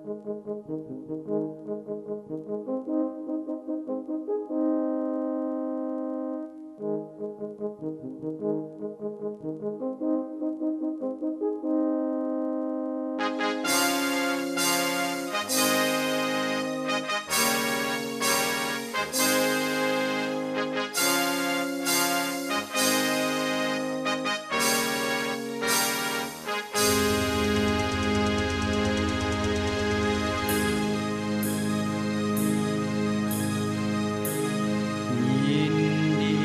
ยินดี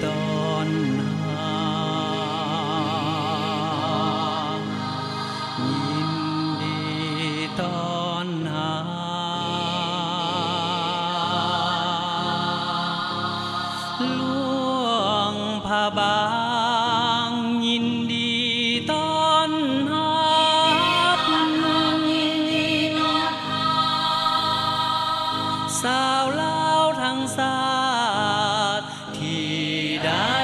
ต้อนรับยินดีต้อนรับหลวงพระบางยินดีต้อนรับสาวลาวทั้งชาติที่ได้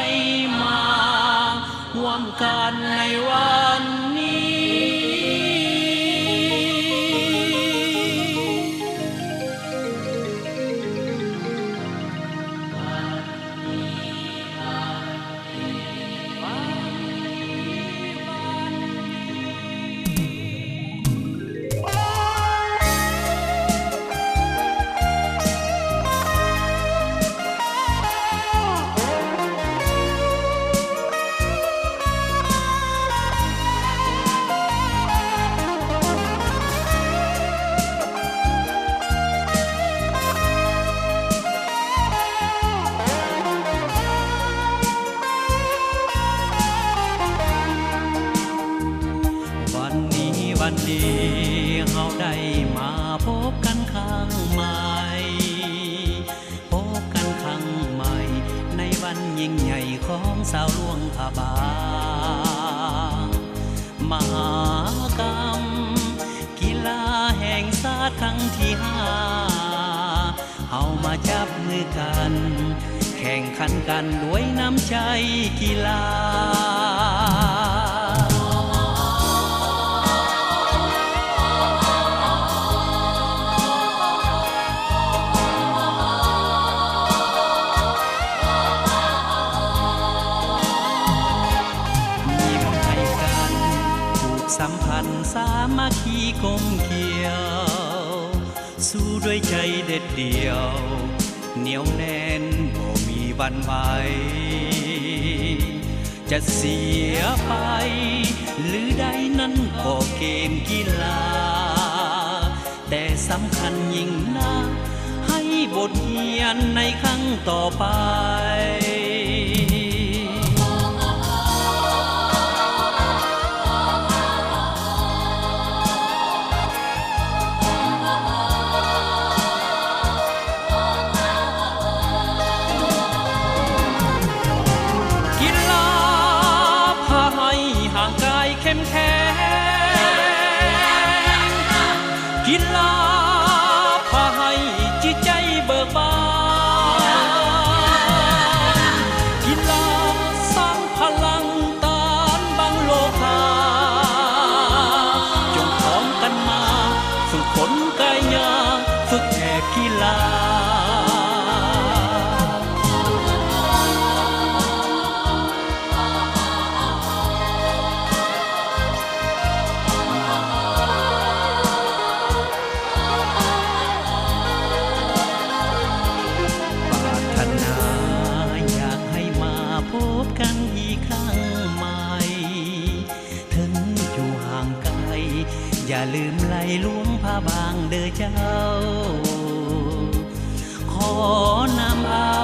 มาร่วมกันในวันนี้วันดีเฮาได้มาพบกันครั้งใหม่พบกันครั้งใหม่ในวันยิ่งใหญ่ของสาวหลวงพระบางมหากรรมกีฬาแห่งชาติครั้งที่5เฮามาจับมือกันแข่งขันกันด้วยน้ำใจกีฬาสัมพันธ์สามัคคีกลมเกลียวสู้ด้วยใจเด็ดเดี่ยวเหนียวแน่นบ่มีวันไหวจะเสียไปหรือใดนั้นก็เกมกีฬาแต่สำคัญยิ่งนักให้บทเรียนในครั้งต่อไปเข้มแข็งกีฬาพาให้จิตใจเบิกบานกีฬาสร้างพลังต้านบังโลกาจงพร้อมกันมาฝึกฝนกายญาฝึกแห่กีฬาพบกันอีกครั้งใหม่ถึงอยู่ห่างไกลอย่าลืมไหลหลวงพระบางเด้อเจ้าขอนำเอา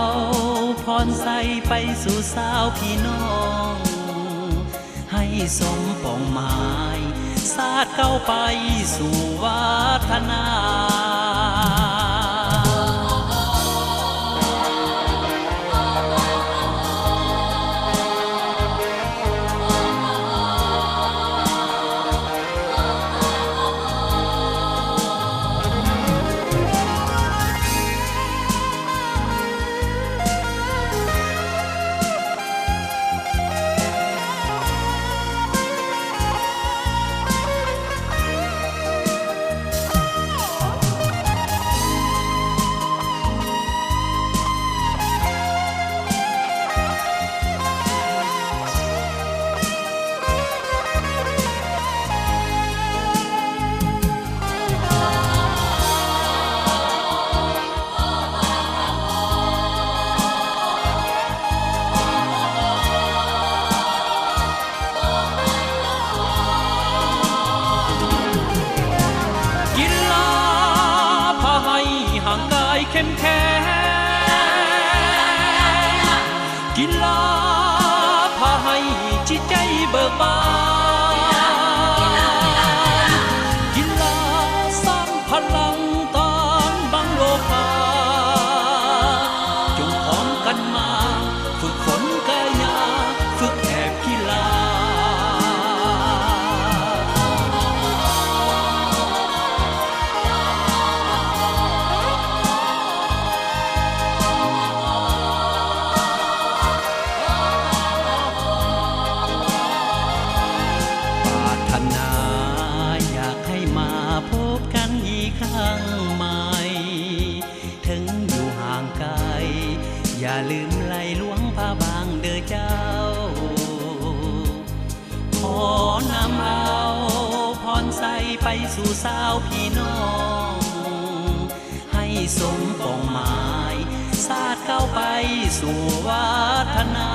พรใส่ไปสู่สาวพี่น้องให้สมปองหมายศาสตร์เก้าไปสู่วัฒนา เข้มแข็งกีฬาพาให้จิตใจเบิกบานกีฬาสร้างพลังต้านบังโลกาจงพร้อมกันมาฝึกฝนกายาฝึกแอบกีฬาอยากให้มาพบกันอีกครั้งใหม่ ถึงอยู่ห่างไกลอย่าลืมไหลหลวงพระบางเด้อเจ้า ขอนำเอาพรใสไปสู่สาวพี่น้อง ให้สมปองหมายสาดเข้าไปสู่วัฒนา